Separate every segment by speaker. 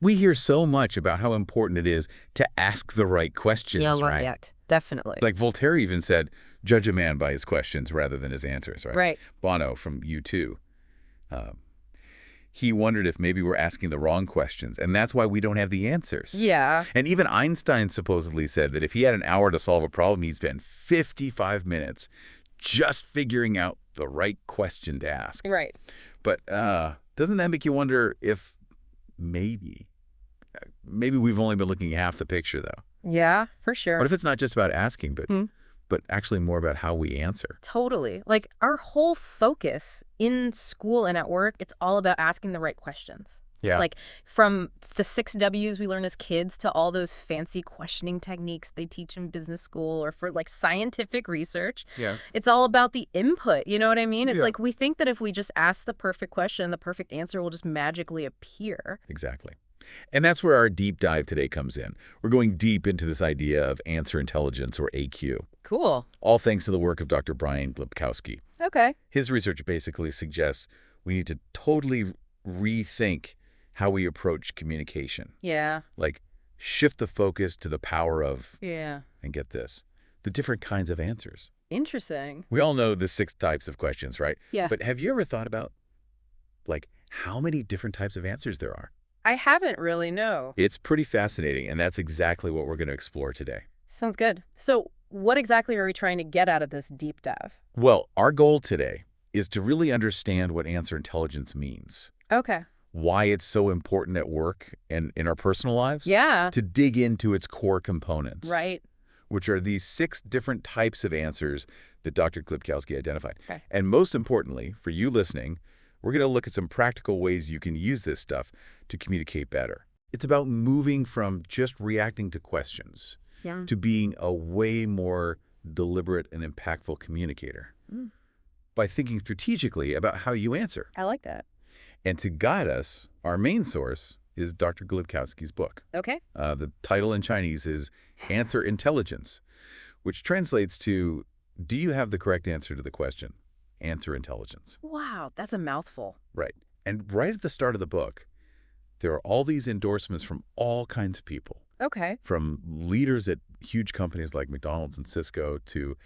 Speaker 1: We hear so much about how important it is to ask the right questions,
Speaker 2: Yeah,
Speaker 1: right?
Speaker 2: right. Definitely.
Speaker 1: Like Voltaire even said, judge a man by his questions rather than his answers, right?
Speaker 2: Right.
Speaker 1: Bono from U2. Um, he wondered if maybe we're asking the wrong questions, and that's why we don't have the answers.
Speaker 2: Yeah.
Speaker 1: And even Einstein supposedly said that if he had an hour to solve a problem, he'd spend 55 minutes just figuring out the right question to ask.
Speaker 2: Right.
Speaker 1: But doesn't that make you wonder if maybe we've only been looking at half the picture, though?
Speaker 2: Yeah, for sure.
Speaker 1: What if it's not just about asking, but actually more about how we answer?
Speaker 2: Totally. Like, our whole focus in school and at work, it's all about asking the right questions.
Speaker 1: Yeah.
Speaker 2: It's like from the 6 W's we learn as kids to all those fancy questioning techniques they teach in business school or for like scientific research.
Speaker 1: Yeah.
Speaker 2: It's all about the input. You know what I mean? It's
Speaker 1: Yeah.
Speaker 2: like we think that if we just ask the perfect question, the perfect answer will just magically appear.
Speaker 1: Exactly. And that's where our deep dive today comes in. We're going deep into this idea of answer intelligence, or AQ.
Speaker 2: Cool.
Speaker 1: All thanks to the work of Dr. Brian Glibkowski.
Speaker 2: Okay.
Speaker 1: His research basically suggests we need to totally rethink how we approach communication.
Speaker 2: Yeah.
Speaker 1: Like, shift the focus to the power of,
Speaker 2: Yeah.
Speaker 1: and get this, the different kinds of answers.
Speaker 2: Interesting.
Speaker 1: We all know the 6 types of questions, right?
Speaker 2: Yeah.
Speaker 1: But have you ever thought about, like, how many different types of answers there are?
Speaker 2: I haven't really, no.
Speaker 1: It's pretty fascinating, and that's exactly what we're going to explore today.
Speaker 2: Sounds good. So what exactly are we trying to get out of this deep dive?
Speaker 1: Well, our goal today is to really understand what answer intelligence means,
Speaker 2: Okay.
Speaker 1: why it's so important at work and in our personal lives,
Speaker 2: Yeah.
Speaker 1: to dig into its core components,
Speaker 2: Right.
Speaker 1: which are these 6 different types of answers that Dr. Glibkowski identified.
Speaker 2: Okay.
Speaker 1: And most importantly, for you listening, we're going to look at some practical ways you can use this stuff to communicate better. It's about moving from just reacting to questions
Speaker 2: Yeah.
Speaker 1: to being a way more deliberate and impactful communicator by thinking strategically about how you answer.
Speaker 2: I like that.
Speaker 1: And to guide us, our main source is Dr. Glibkowski's book.
Speaker 2: Okay.
Speaker 1: The title in Chinese is Answer Intelligence, which translates to, do you have the correct answer to the question? Answer Intelligence.
Speaker 2: Wow, that's a mouthful.
Speaker 1: Right. And right at the start of the book, there are all these endorsements from all kinds of people,
Speaker 2: Okay.
Speaker 1: from leaders at huge companies like McDonald's and Cisco to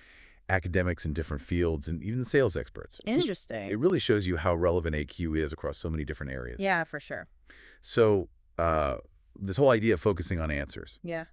Speaker 1: academics in different fields and even sales experts.
Speaker 2: Interesting.
Speaker 1: It really shows you how relevant AQ is across so many different areas.
Speaker 2: Yeah, for sure.
Speaker 1: So this whole idea of focusing on answers,
Speaker 2: Yeah.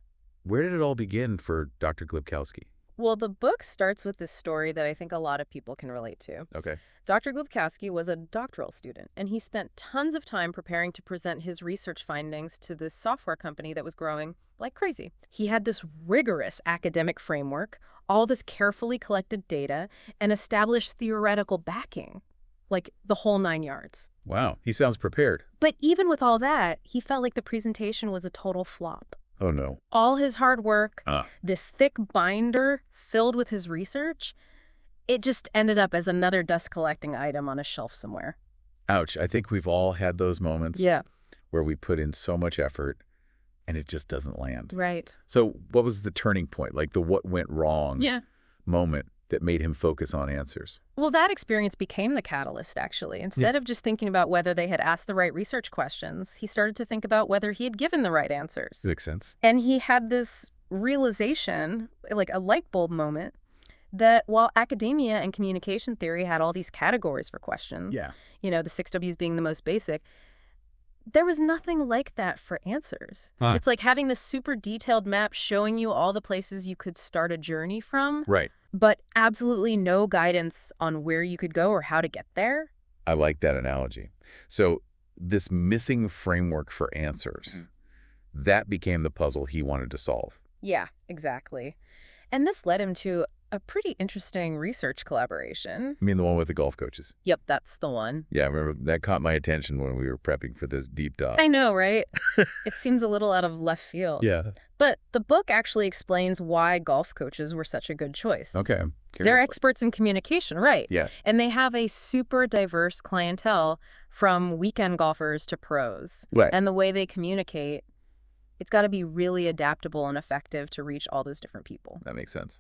Speaker 1: where did it all begin for Dr. Glibkowski?
Speaker 2: Well, the book starts with this story that I think a lot of people can relate to.
Speaker 1: Okay.
Speaker 2: Dr. Glibkowski was a doctoral student, and he spent tons of time preparing to present his research findings to this software company that was growing like crazy. He had this rigorous academic framework, all this carefully collected data, and established theoretical backing, like the whole 9 yards.
Speaker 1: Wow. He sounds prepared.
Speaker 2: But even with all that, he felt like the presentation was a total flop.
Speaker 1: Oh, no.
Speaker 2: All his hard work,
Speaker 1: Ah.
Speaker 2: this thick binder filled with his research, it just ended up as another dust-collecting item on a shelf somewhere.
Speaker 1: Ouch. I think we've all had those moments
Speaker 2: Yeah,
Speaker 1: where we put in so much effort and it just doesn't land.
Speaker 2: right.
Speaker 1: So what was the turning point, like the what went wrong
Speaker 2: Yeah.
Speaker 1: moment that made him focus on answers?
Speaker 2: Well, that experience became the catalyst, actually. Instead of just thinking about whether they had asked the right research questions, he started to think about whether he had given the right answers.
Speaker 1: Makes sense.
Speaker 2: And he had this realization, like a light bulb moment, that while academia and communication theory had all these categories for questions,
Speaker 1: Yeah.
Speaker 2: you know, the 6 W's being the most basic, there was nothing like that for answers.
Speaker 1: Huh.
Speaker 2: It's like having this super detailed map showing you all the places you could start a journey from,
Speaker 1: Right.
Speaker 2: but absolutely no guidance on where you could go or how to get there.
Speaker 1: I like that analogy. So this missing framework for answers, that became the puzzle he wanted to solve.
Speaker 2: Yeah, exactly. And this led him to a pretty interesting research collaboration.
Speaker 1: I mean, the one with the golf coaches.
Speaker 2: Yep, that's the one.
Speaker 1: Yeah, I remember that caught my attention when we were prepping for this deep dive.
Speaker 2: I know, right? It seems a little out of left field.
Speaker 1: Yeah.
Speaker 2: But the book actually explains why golf coaches were such a good choice.
Speaker 1: Okay. I'm
Speaker 2: They're
Speaker 1: curious.
Speaker 2: experts in communication, right?
Speaker 1: Yeah.
Speaker 2: And they have a super diverse clientele from weekend golfers to pros.
Speaker 1: Right.
Speaker 2: And the way they communicate, it's got to be really adaptable and effective to reach all those different people.
Speaker 1: That makes sense.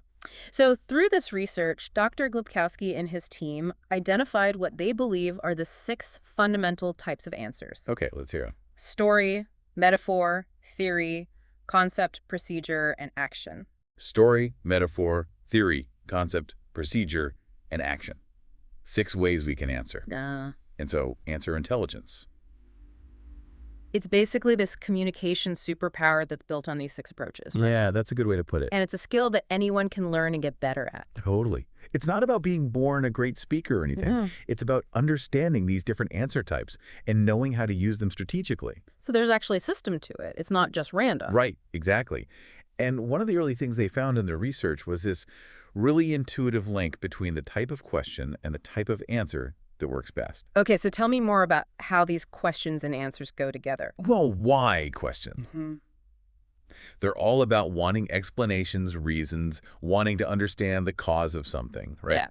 Speaker 2: So through this research, Dr. Glibkowski and his team identified what they believe are the 6 fundamental types of answers.
Speaker 1: Okay, let's hear it.
Speaker 2: Story, metaphor, theory, concept, procedure, and action.
Speaker 1: Story, metaphor, theory, concept, procedure, and action. 6 ways we can answer. And so, answer intelligence.
Speaker 2: It's basically this communication superpower that's built on these 6 approaches. Right?
Speaker 1: Yeah, that's a good way to put it.
Speaker 2: And it's a skill that anyone can learn and get better at.
Speaker 1: Totally. It's not about being born a great speaker or anything. It's about understanding these different answer types and knowing how to use them strategically.
Speaker 2: So there's actually a system to it. It's not just random.
Speaker 1: Right, exactly. And one of the early things they found in their research was this really intuitive link between the type of question and the type of answer that works best.
Speaker 2: Okay, so tell me more about how these questions and answers go together.
Speaker 1: Well, why questions? They're all about wanting explanations, reasons, wanting to understand the cause of something, right?
Speaker 2: Yeah.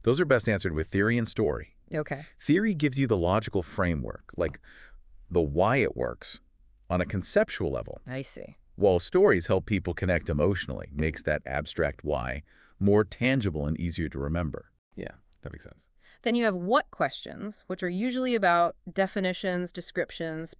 Speaker 1: Those are best answered with theory and story.
Speaker 2: Okay.
Speaker 1: Theory gives you the logical framework, like the why it works, on a conceptual level,
Speaker 2: I see.
Speaker 1: while stories help people connect emotionally, makes that abstract why more tangible and easier to remember. Yeah, that makes sense.
Speaker 2: Then you have what questions, which are usually about definitions, descriptions,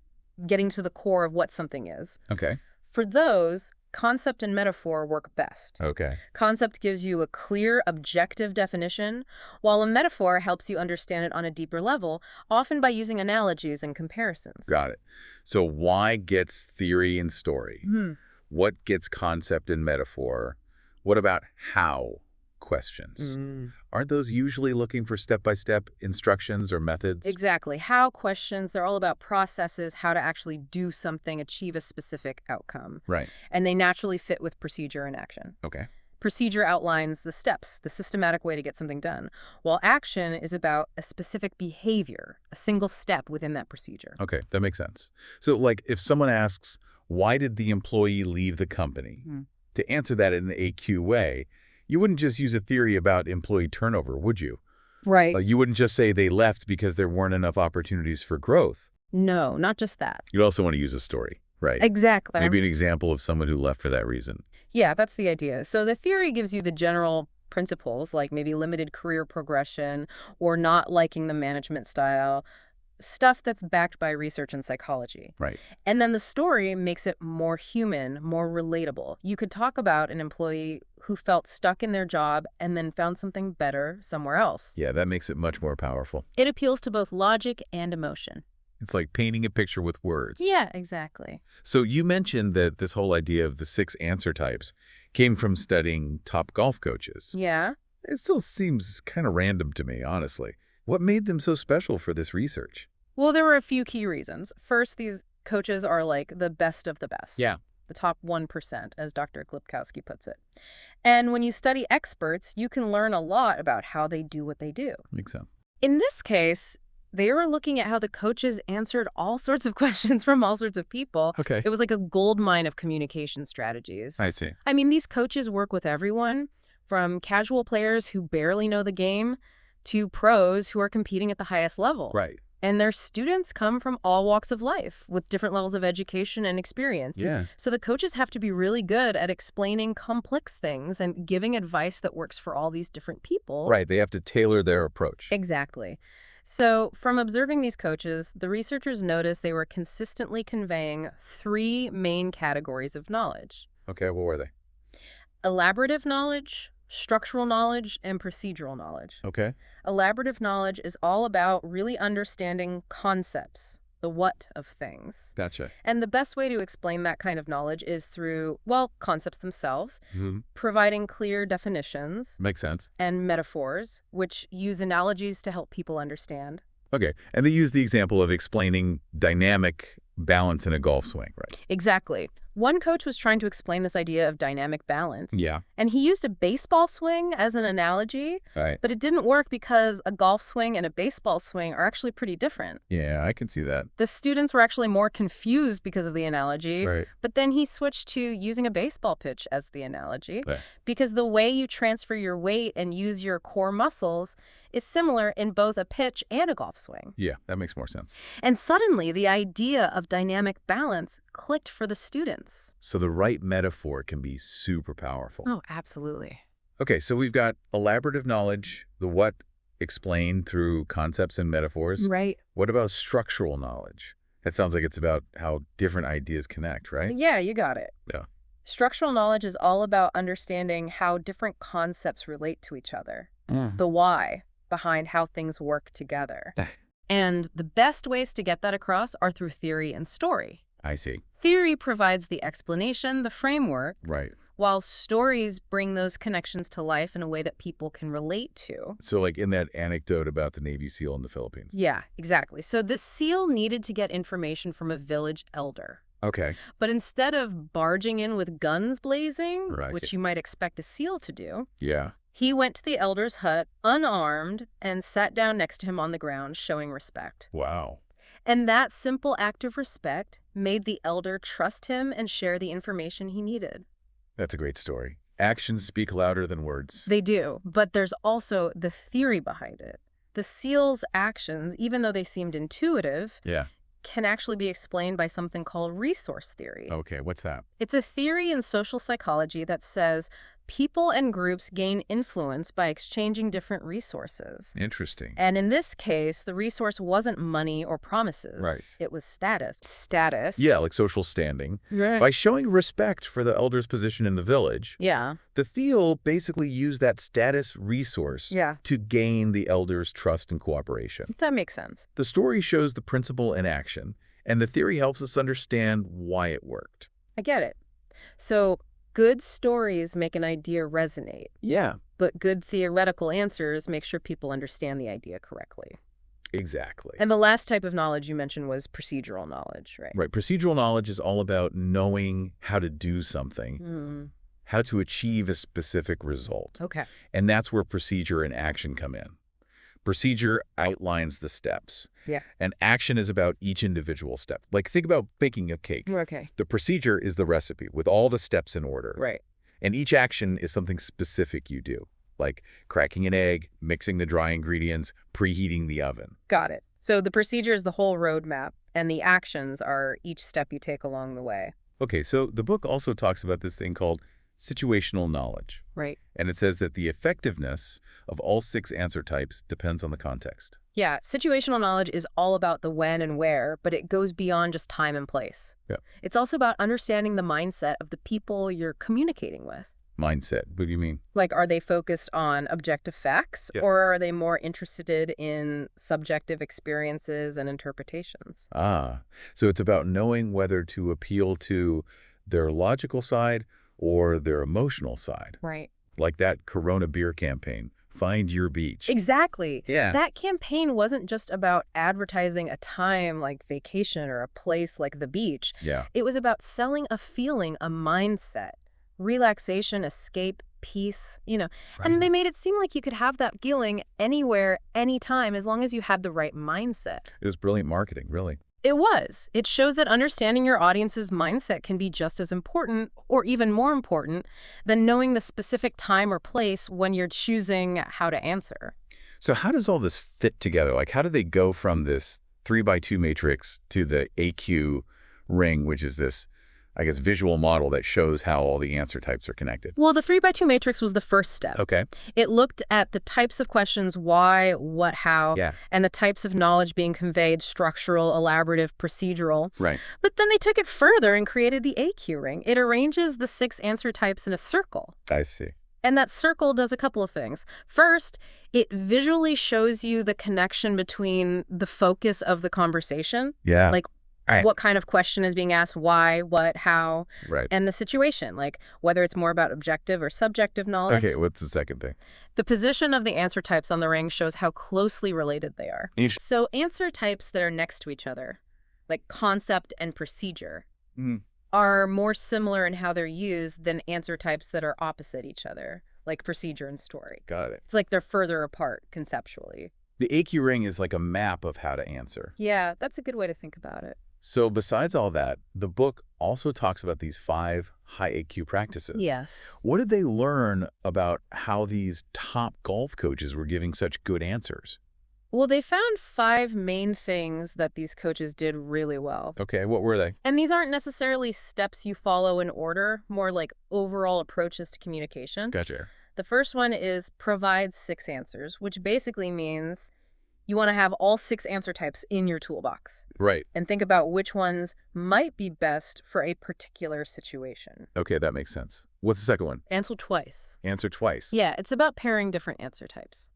Speaker 2: getting to the core of what something is.
Speaker 1: Okay.
Speaker 2: For those, concept and metaphor work best.
Speaker 1: Okay.
Speaker 2: Concept gives you a clear, objective definition, while a metaphor helps you understand it on a deeper level, often by using analogies and comparisons.
Speaker 1: Got it. So why gets theory and story? What gets concept and metaphor? What about how questions? Aren't those usually looking for step-by-step instructions or methods?
Speaker 2: Exactly. How questions, they're all about processes, how to actually do something, achieve a specific outcome.
Speaker 1: Right.
Speaker 2: And they naturally fit with procedure and action.
Speaker 1: Okay.
Speaker 2: Procedure outlines the steps, the systematic way to get something done, while action is about a specific behavior, a single step within that procedure.
Speaker 1: Okay, that makes sense. So, like, if someone asks, why did the employee leave the company? To answer that in an AQ way, you wouldn't just use a theory about employee turnover, would you?
Speaker 2: Right.
Speaker 1: You wouldn't just say they left because there weren't enough opportunities for growth.
Speaker 2: No, not just that.
Speaker 1: You'd also want to use a story, right?
Speaker 2: Exactly.
Speaker 1: Maybe an example of someone who left for that reason.
Speaker 2: Yeah, that's the idea. So the theory gives you the general principles, like maybe limited career progression or not liking the management style, stuff that's backed by research and psychology.
Speaker 1: Right.
Speaker 2: And then the story makes it more human, more relatable. You could talk about an employee who felt stuck in their job and then found something better somewhere else.
Speaker 1: Yeah, that makes it much more powerful.
Speaker 2: It appeals to both logic and emotion.
Speaker 1: It's like painting a picture with words.
Speaker 2: Yeah, exactly.
Speaker 1: So you mentioned that this whole idea of the 6 answer types came from studying top golf coaches.
Speaker 2: Yeah.
Speaker 1: It still seems kind of random to me, honestly. What made them so special for this research?
Speaker 2: Well, there were a few key reasons. First, these coaches are like the best of the best.
Speaker 1: Yeah.
Speaker 2: The top 1%, as Dr. Glibkowski puts it. And when you study experts, you can learn a lot about how they do what they do.
Speaker 1: Makes sense.
Speaker 2: In this case, they were looking at how the coaches answered all sorts of questions from all sorts of people.
Speaker 1: Okay.
Speaker 2: It was like a gold mine of communication strategies.
Speaker 1: I see.
Speaker 2: I mean, these coaches work with everyone, from casual players who barely know the game to pros who are competing at the highest level.
Speaker 1: Right.
Speaker 2: And their students come from all walks of life with different levels of education and experience.
Speaker 1: Yeah.
Speaker 2: So the coaches have to be really good at explaining complex things and giving advice that works for all these different people.
Speaker 1: Right. They have to tailor their approach.
Speaker 2: Exactly. So from observing these coaches, the researchers noticed they were consistently conveying 3 main categories of knowledge:
Speaker 1: Okay, what were they?
Speaker 2: elaborative knowledge, structural knowledge, and procedural knowledge.
Speaker 1: Okay.
Speaker 2: Elaborative knowledge is all about really understanding concepts, the what of things.
Speaker 1: Gotcha.
Speaker 2: And the best way to explain that kind of knowledge is through, well, concepts themselves,
Speaker 1: Mm-hmm.
Speaker 2: providing clear definitions,
Speaker 1: Makes sense.
Speaker 2: and metaphors, which use analogies to help people understand.
Speaker 1: Okay. And they use the example of explaining dynamic balance in a golf swing, right?
Speaker 2: Exactly. One coach was trying to explain this idea of dynamic balance.
Speaker 1: Yeah.
Speaker 2: And he used a baseball swing as an analogy,
Speaker 1: Right.
Speaker 2: but it didn't work because a golf swing and a baseball swing are actually pretty different.
Speaker 1: Yeah, I can see that.
Speaker 2: The students were actually more confused because of the analogy,
Speaker 1: Right.
Speaker 2: but then he switched to using a baseball pitch as the analogy,
Speaker 1: Right.
Speaker 2: because the way you transfer your weight and use your core muscles is similar in both a pitch and a golf swing.
Speaker 1: Yeah, that makes more sense.
Speaker 2: And suddenly, the idea of dynamic balance clicked for the students.
Speaker 1: So the right metaphor can be super powerful.
Speaker 2: Oh, absolutely.
Speaker 1: Okay, so we've got elaborative knowledge, the what explained through concepts and metaphors.
Speaker 2: Right.
Speaker 1: What about structural knowledge? That sounds like it's about how different ideas connect, right?
Speaker 2: Yeah, you got it.
Speaker 1: Yeah.
Speaker 2: Structural knowledge is all about understanding how different concepts relate to each other. The why behind how things work together. And the best ways to get that across are through theory and story.
Speaker 1: I see.
Speaker 2: Theory provides the explanation, the framework,
Speaker 1: Right.
Speaker 2: while stories bring those connections to life in a way that people can relate to.
Speaker 1: So like in that anecdote about the Navy SEAL in the Philippines.
Speaker 2: Yeah, exactly. So the SEAL needed to get information from a village elder.
Speaker 1: Okay.
Speaker 2: But instead of barging in with guns blazing,
Speaker 1: Right.
Speaker 2: which you might expect a SEAL to do,
Speaker 1: Yeah.
Speaker 2: he went to the elder's hut unarmed and sat down next to him on the ground, showing respect.
Speaker 1: Wow.
Speaker 2: And that simple act of respect made the elder trust him and share the information he needed.
Speaker 1: That's a great story. Actions speak louder than words.
Speaker 2: They do, but there's also the theory behind it. The SEAL's actions, even though they seemed intuitive,
Speaker 1: Yeah.
Speaker 2: can actually be explained by something called resource theory.
Speaker 1: Okay, what's that?
Speaker 2: It's a theory in social psychology that says people and groups gain influence by exchanging different resources.
Speaker 1: Interesting.
Speaker 2: And in this case, the resource wasn't money or promises.
Speaker 1: Right.
Speaker 2: It was status. Status.
Speaker 1: Yeah, like social standing.
Speaker 2: Right.
Speaker 1: By showing respect for the elder's position in the village,
Speaker 2: Yeah.
Speaker 1: the Thiel basically used that status resource
Speaker 2: Yeah.
Speaker 1: to gain the elder's trust and cooperation.
Speaker 2: That makes sense.
Speaker 1: The story shows the principle in action, and the theory helps us understand why it worked.
Speaker 2: I get it. So good stories make an idea resonate,
Speaker 1: Yeah.
Speaker 2: but good theoretical answers make sure people understand the idea correctly.
Speaker 1: Exactly.
Speaker 2: And the last type of knowledge you mentioned was procedural knowledge, right?
Speaker 1: Right. Procedural knowledge is all about knowing how to do something, how to achieve a specific result.
Speaker 2: Okay.
Speaker 1: And that's where procedure and action come in. Procedure outlines the steps.
Speaker 2: Yeah.
Speaker 1: And action is about each individual step. Like, think about baking a cake.
Speaker 2: Okay.
Speaker 1: The procedure is the recipe with all the steps in order.
Speaker 2: Right.
Speaker 1: And each action is something specific you do, like cracking an egg, mixing the dry ingredients, preheating the oven.
Speaker 2: Got it. So the procedure is the whole roadmap, and the actions are each step you take along the way.
Speaker 1: Okay, so the book also talks about this thing called situational knowledge.
Speaker 2: Right.
Speaker 1: And it says that the effectiveness of all 6 answer types depends on the context.
Speaker 2: Yeah, situational knowledge is all about the when and where, but it goes beyond just time and place.
Speaker 1: Yeah.
Speaker 2: It's also about understanding the mindset of the people you're communicating with.
Speaker 1: Mindset, what do you mean?
Speaker 2: Like, are they focused on objective facts,
Speaker 1: Yeah.
Speaker 2: or are they more interested in subjective experiences and interpretations?
Speaker 1: So it's about knowing whether to appeal to their logical side or their emotional side.
Speaker 2: Right.
Speaker 1: Like that Corona beer campaign, Find Your Beach.
Speaker 2: Exactly.
Speaker 1: Yeah.
Speaker 2: That campaign wasn't just about advertising a time like vacation or a place like the beach.
Speaker 1: Yeah.
Speaker 2: It was about selling a feeling, a mindset, relaxation, escape, peace,
Speaker 1: Right.
Speaker 2: And they made it seem like you could have that feeling anywhere, anytime, as long as you had the right mindset.
Speaker 1: It was brilliant marketing, really.
Speaker 2: It was. It shows that understanding your audience's mindset can be just as important, or even more important, than knowing the specific time or place when you're choosing how to answer.
Speaker 1: So how does all this fit together? Like, how do they go from this 3x2 matrix to the AQ ring, which is this, I guess, visual model that shows how all the answer types are connected?
Speaker 2: Well, the 3x2 matrix was the first step.
Speaker 1: Okay.
Speaker 2: It looked at the types of questions, why, what, how,
Speaker 1: Yeah.
Speaker 2: and the types of knowledge being conveyed, structural, elaborative, procedural.
Speaker 1: Right.
Speaker 2: But then they took it further and created the AQ ring. It arranges the 6 answer types in a circle.
Speaker 1: I see.
Speaker 2: And that circle does a couple of things. First, it visually shows you the connection between the focus of the conversation,
Speaker 1: Yeah.
Speaker 2: like
Speaker 1: Right.
Speaker 2: what kind of question is being asked, why, what, how,
Speaker 1: Right.
Speaker 2: and the situation, like whether it's more about objective or subjective knowledge.
Speaker 1: Okay, what's the second thing?
Speaker 2: The position of the answer types on the ring shows how closely related they are. So answer types that are next to each other, like concept and procedure, are more similar in how they're used than answer types that are opposite each other, like procedure and story.
Speaker 1: Got it.
Speaker 2: It's like they're further apart conceptually.
Speaker 1: The AQ ring is like a map of how to answer.
Speaker 2: Yeah, that's a good way to think about it.
Speaker 1: So besides all that, the book also talks about these 5 high AQ practices.
Speaker 2: Yes.
Speaker 1: What did they learn about how these top golf coaches were giving such good answers?
Speaker 2: Well, they found 5 main things that these coaches did really well.
Speaker 1: Okay, what were they?
Speaker 2: And these aren't necessarily steps you follow in order, more like overall approaches to communication.
Speaker 1: Gotcha.
Speaker 2: The first one is provide 6 answers, which basically means You want to have all 6 answer types in your toolbox.
Speaker 1: Right.
Speaker 2: And think about which ones might be best for a particular situation.
Speaker 1: Okay, that makes sense. What's the second one?
Speaker 2: Answer twice.
Speaker 1: Answer twice.
Speaker 2: Yeah, it's about pairing different answer types,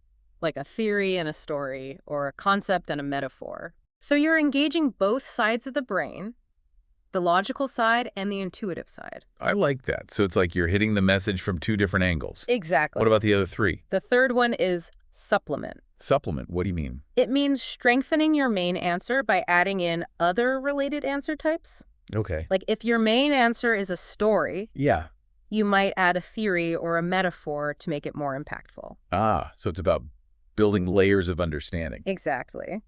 Speaker 2: like a theory and a story, or a concept and a metaphor. So you're engaging both sides of the brain, the logical side and the intuitive side.
Speaker 1: I like that. So it's like you're hitting the message from 2 different angles.
Speaker 2: Exactly.
Speaker 1: What about the other 3?
Speaker 2: The third one is supplement.
Speaker 1: Supplement, what do you mean?
Speaker 2: It means strengthening your main answer by adding in other related answer types.
Speaker 1: Okay.
Speaker 2: Like if your main answer is a story,
Speaker 1: Yeah.
Speaker 2: you might add a theory or a metaphor to make it more impactful.
Speaker 1: Ah, so it's about building layers of understanding.
Speaker 2: Exactly.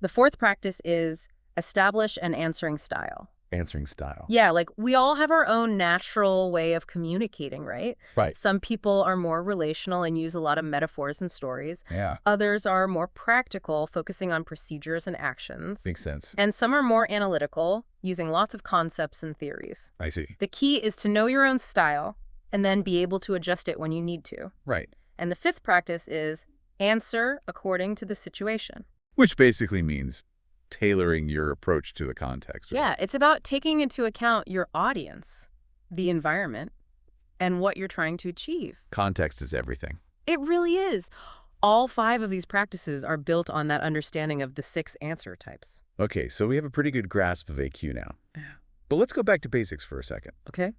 Speaker 2: The fourth practice is establish an answering style.
Speaker 1: Answering style.
Speaker 2: Yeah, like we all have our own natural way of communicating, right?
Speaker 1: Right.
Speaker 2: Some people are more relational and use a lot of metaphors and stories.
Speaker 1: Yeah.
Speaker 2: Others are more practical, focusing on procedures and actions.
Speaker 1: Makes sense.
Speaker 2: And some are more analytical, using lots of concepts and theories.
Speaker 1: I see.
Speaker 2: The key is to know your own style and then be able to adjust it when you need to.
Speaker 1: Right.
Speaker 2: And the fifth practice is answer according to the situation.
Speaker 1: Which basically means tailoring your approach to the context. Right?
Speaker 2: Yeah, it's about taking into account your audience, the environment, and what you're trying to achieve.
Speaker 1: Context is everything.
Speaker 2: It really is. All 5 of these practices are built on that understanding of the 6 answer types.
Speaker 1: Okay, so we have a pretty good grasp of AQ now.
Speaker 2: Yeah.
Speaker 1: But let's go back to basics for a second.
Speaker 2: Okay.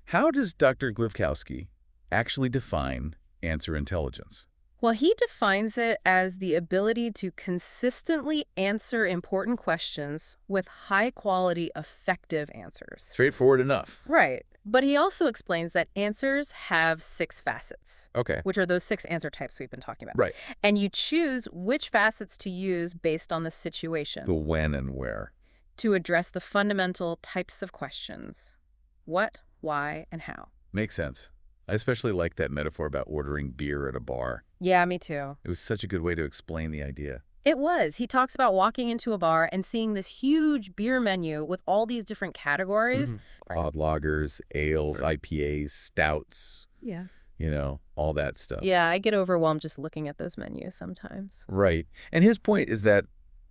Speaker 1: How does Dr. Glibkowski actually define answer intelligence?
Speaker 2: Well, he defines it as the ability to consistently answer important questions with high-quality, effective answers.
Speaker 1: Straightforward enough.
Speaker 2: Right. But he also explains that answers have 6 facets.
Speaker 1: Okay.
Speaker 2: Which are those 6 answer types we've been talking about.
Speaker 1: Right.
Speaker 2: And you choose which facets to use based on the situation.
Speaker 1: The when and where.
Speaker 2: To address the fundamental types of questions. What, why, and how.
Speaker 1: Makes sense. I especially like that metaphor about ordering beer at a bar.
Speaker 2: Yeah, me too.
Speaker 1: It was such a good way to explain the idea.
Speaker 2: It was. He talks about walking into a bar and seeing this huge beer menu with all these different categories.
Speaker 1: Odd lagers, ales, IPAs, stouts.
Speaker 2: Yeah.
Speaker 1: You know, all that stuff.
Speaker 2: Yeah, I get overwhelmed just looking at those menus sometimes.
Speaker 1: Right. And his point is that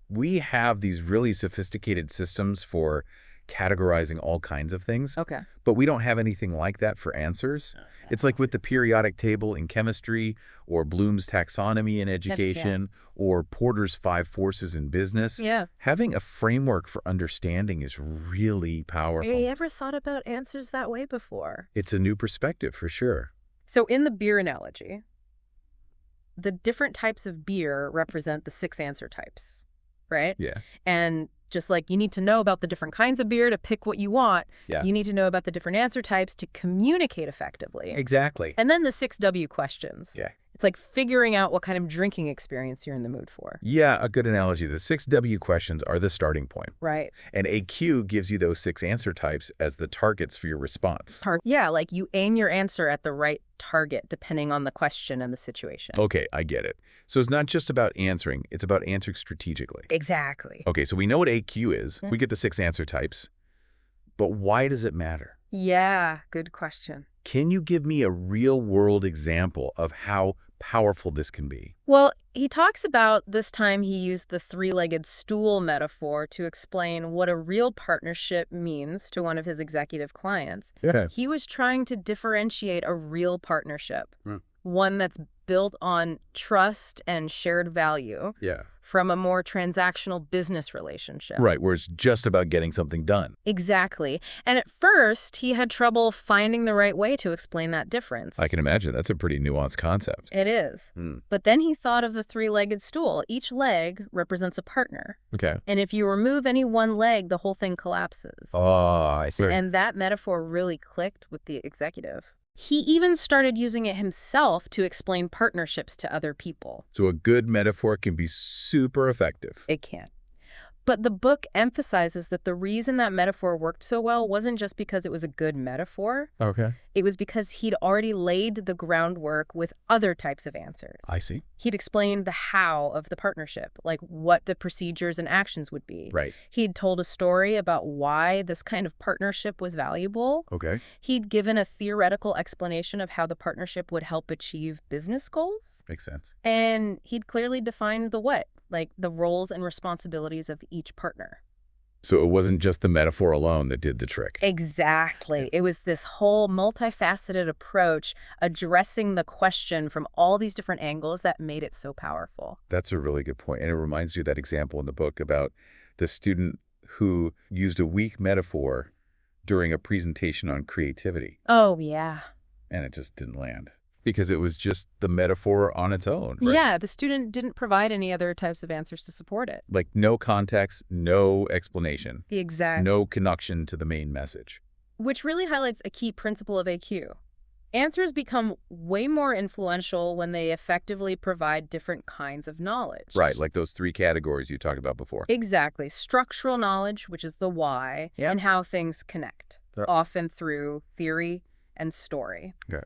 Speaker 1: we have these really sophisticated systems for categorizing all kinds of things.
Speaker 2: Okay.
Speaker 1: But we don't have anything like that for answers. It's like with the periodic table in chemistry, or Bloom's taxonomy in education, or Porter's 5 forces in business.
Speaker 2: Yeah.
Speaker 1: Having a framework for understanding is really powerful.
Speaker 2: I ever thought about answers that way before.
Speaker 1: It's a new perspective for sure.
Speaker 2: So in the beer analogy, the different types of beer represent the 6 answer types, right?
Speaker 1: Yeah.
Speaker 2: And just like you need to know about the different kinds of beer to pick what you want,
Speaker 1: Yeah.
Speaker 2: you need to know about the different answer types to communicate effectively.
Speaker 1: Exactly.
Speaker 2: And then the 6 W questions.
Speaker 1: Yeah.
Speaker 2: It's like figuring out what kind of drinking experience you're in the mood for.
Speaker 1: Yeah, a good analogy. The 6 W questions are the starting point.
Speaker 2: Right.
Speaker 1: And AQ gives you those 6 answer types as the targets for your response.
Speaker 2: Yeah, like you aim your answer at the right target depending on the question and the situation.
Speaker 1: Okay, I get it. So it's not just about answering, it's about answering strategically.
Speaker 2: Exactly.
Speaker 1: Okay, so we know what AQ is. We get the 6 answer types. But why does it matter?
Speaker 2: Yeah, good question.
Speaker 1: Can you give me a real-world example of how powerful this can be?
Speaker 2: Well, he talks about this time he used the 3-legged stool metaphor to explain what a real partnership means to one of his executive clients.
Speaker 1: Yeah.
Speaker 2: He was trying to differentiate a real partnership, one that's built on trust and shared value,
Speaker 1: Yeah.
Speaker 2: from a more transactional business relationship.
Speaker 1: Right, where it's just about getting something done.
Speaker 2: Exactly. And at first, he had trouble finding the right way to explain that difference.
Speaker 1: I can imagine. That's a pretty nuanced concept.
Speaker 2: It is. But then he thought of the 3-legged stool. Each leg represents a partner.
Speaker 1: Okay.
Speaker 2: And if you remove any one leg, the whole thing collapses.
Speaker 1: Oh, I see.
Speaker 2: And that metaphor really clicked with the executive. He even started using it himself to explain partnerships to other people.
Speaker 1: So a good metaphor can be super effective.
Speaker 2: It can. But the book emphasizes that the reason that metaphor worked so well wasn't just because it was a good metaphor.
Speaker 1: Okay.
Speaker 2: It was because he'd already laid the groundwork with other types of answers.
Speaker 1: I see.
Speaker 2: He'd explained the how of the partnership, like what the procedures and actions would be.
Speaker 1: Right.
Speaker 2: He'd told a story about why this kind of partnership was valuable.
Speaker 1: Okay.
Speaker 2: He'd given a theoretical explanation of how the partnership would help achieve business goals.
Speaker 1: Makes sense.
Speaker 2: And he'd clearly defined the what, like the roles and responsibilities of each partner.
Speaker 1: So it wasn't just the metaphor alone that did the trick.
Speaker 2: Exactly. It was this whole multifaceted approach addressing the question from all these different angles that made it so powerful.
Speaker 1: That's a really good point. And it reminds you of that example in the book about the student who used a weak metaphor during a presentation on creativity.
Speaker 2: Oh, yeah.
Speaker 1: And it just didn't land because it was just the metaphor on its own. Right?
Speaker 2: Yeah, the student didn't provide any other types of answers to support it.
Speaker 1: Like no context, no explanation,
Speaker 2: Exactly.
Speaker 1: no connection to the main message.
Speaker 2: Which really highlights a key principle of AQ. Answers become way more influential when they effectively provide different kinds of knowledge.
Speaker 1: Right, like those 3 categories you talked about before.
Speaker 2: Exactly. Structural knowledge, which is the why, and how things connect, often through theory and story.
Speaker 1: Okay.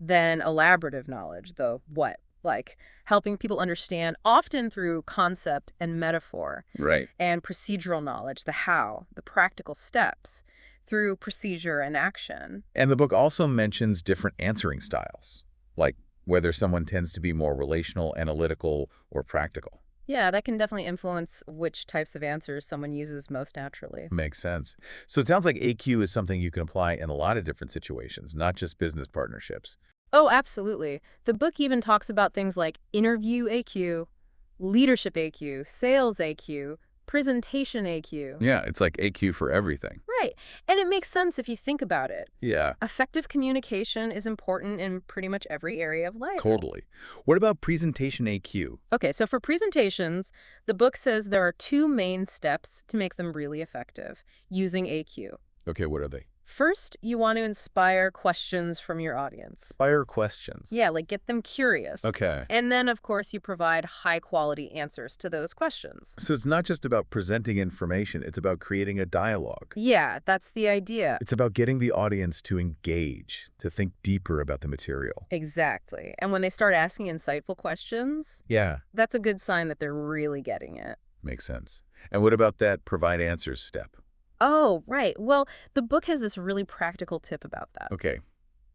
Speaker 2: Then elaborative knowledge, the what, like helping people understand, often through concept and metaphor.
Speaker 1: Right.
Speaker 2: And procedural knowledge, the how, the practical steps, through procedure and action.
Speaker 1: And the book also mentions different answering styles, like whether someone tends to be more relational, analytical, or practical.
Speaker 2: Yeah, that can definitely influence which types of answers someone uses most naturally.
Speaker 1: Makes sense. So it sounds like AQ is something you can apply in a lot of different situations, not just business partnerships.
Speaker 2: Oh, absolutely. The book even talks about things like interview AQ, leadership AQ, sales AQ, presentation AQ.
Speaker 1: Yeah, it's like AQ for everything.
Speaker 2: Right. And it makes sense if you think about it.
Speaker 1: Yeah.
Speaker 2: Effective communication is important in pretty much every area of life.
Speaker 1: Totally. What about presentation AQ?
Speaker 2: Okay, so for presentations, the book says there are 2 main steps to make them really effective using AQ.
Speaker 1: Okay, what are they?
Speaker 2: First, you want to inspire questions from your audience.
Speaker 1: Inspire questions.
Speaker 2: Yeah, like get them curious.
Speaker 1: Okay.
Speaker 2: And then, of course, you provide high-quality answers to those questions.
Speaker 1: So it's not just about presenting information, it's about creating a dialogue.
Speaker 2: Yeah, that's the idea.
Speaker 1: It's about getting the audience to engage, to think deeper about the material.
Speaker 2: Exactly. And when they start asking insightful questions,
Speaker 1: Yeah.
Speaker 2: that's a good sign that they're really getting it.
Speaker 1: Makes sense. And what about that provide answers step?
Speaker 2: Oh, right. Well, the book has this really practical tip about that.
Speaker 1: Okay,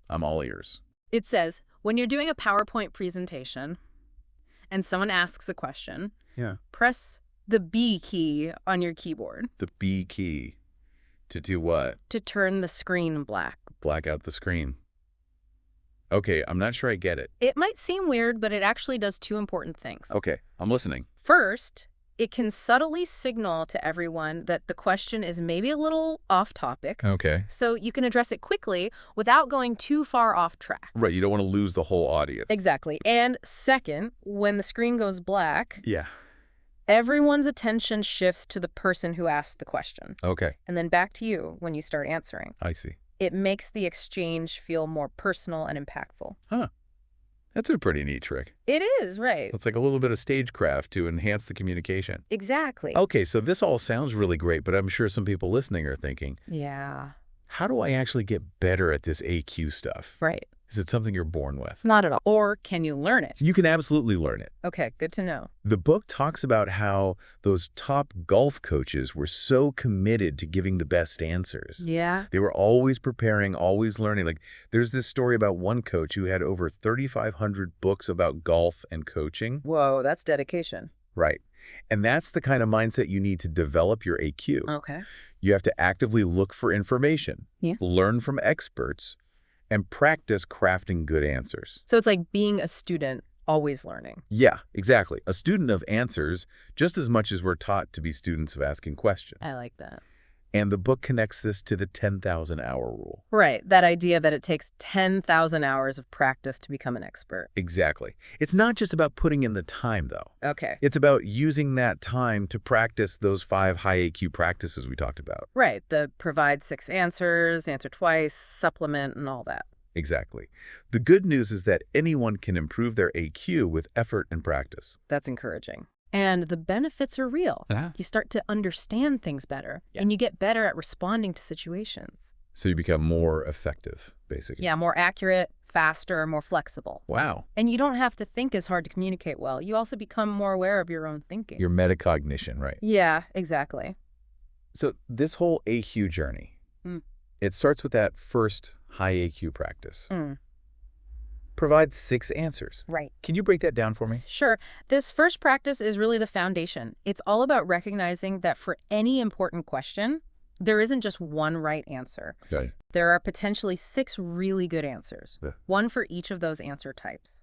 Speaker 1: I'm all ears.
Speaker 2: It says, when you're doing a PowerPoint presentation and someone asks a question, press the B key on your keyboard.
Speaker 1: The B key. To do what?
Speaker 2: To turn the screen black.
Speaker 1: Black out the screen. Okay, I'm not sure I get it.
Speaker 2: It might seem weird, but it actually does 2 important things.
Speaker 1: Okay, I'm listening.
Speaker 2: First, it can subtly signal to everyone that the question is maybe a little off topic.
Speaker 1: Okay.
Speaker 2: So you can address it quickly without going too far off track.
Speaker 1: Right, you don't want to lose the whole audience.
Speaker 2: Exactly. And second, when the screen goes black,
Speaker 1: Yeah.
Speaker 2: everyone's attention shifts to the person who asked the question.
Speaker 1: Okay.
Speaker 2: And then back to you when you start answering.
Speaker 1: I see.
Speaker 2: It makes the exchange feel more personal and impactful.
Speaker 1: Huh. That's a pretty neat trick.
Speaker 2: It is, right.
Speaker 1: It's like a little bit of stagecraft to enhance the communication.
Speaker 2: Exactly.
Speaker 1: Okay, so this all sounds really great, but I'm sure some people listening are thinking,
Speaker 2: Yeah.
Speaker 1: how do I actually get better at this AQ stuff?
Speaker 2: Right.
Speaker 1: Is it something you're born with?
Speaker 2: Not at all. Or can you learn it?
Speaker 1: You can absolutely learn it.
Speaker 2: Okay, good to know.
Speaker 1: The book talks about how those top golf coaches were so committed to giving the best answers.
Speaker 2: Yeah.
Speaker 1: They were always preparing, always learning. Like, there's this story about one coach who had over 3,500 books about golf and coaching.
Speaker 2: Whoa, that's dedication.
Speaker 1: Right. And that's the kind of mindset you need to develop your AQ.
Speaker 2: Okay.
Speaker 1: You have to actively look for information, learn from experts, and practice crafting good answers.
Speaker 2: So it's like being a student, always learning.
Speaker 1: Yeah, exactly. A student of answers just as much as we're taught to be students of asking questions.
Speaker 2: I like that.
Speaker 1: And the book connects this to the 10,000-hour rule.
Speaker 2: Right. That idea that it takes 10,000 hours of practice to become an expert.
Speaker 1: Exactly. It's not just about putting in the time, though.
Speaker 2: Okay.
Speaker 1: It's about using that time to practice those 5 high AQ practices we talked about.
Speaker 2: Right. The provide 6 answers, answer twice, supplement, and all that.
Speaker 1: Exactly. The good news is that anyone can improve their AQ with effort and practice.
Speaker 2: That's encouraging. And the benefits are real. You start to understand things better, and you get better at responding to situations.
Speaker 1: So you become more effective, basically.
Speaker 2: Yeah, more accurate, faster, more flexible.
Speaker 1: Wow.
Speaker 2: And you don't have to think as hard to communicate well. You also become more aware of your own thinking.
Speaker 1: Your metacognition, right?
Speaker 2: Yeah, exactly.
Speaker 1: So this whole AQ journey, it starts with that first high AQ practice. provides 6 answers.
Speaker 2: Right.
Speaker 1: Can you break that down for me?
Speaker 2: Sure. This first practice is really the foundation. It's all about recognizing that for any important question, there isn't just one right answer.
Speaker 1: Okay.
Speaker 2: There are potentially 6 really good answers,
Speaker 1: Yeah.
Speaker 2: one for each of those answer types.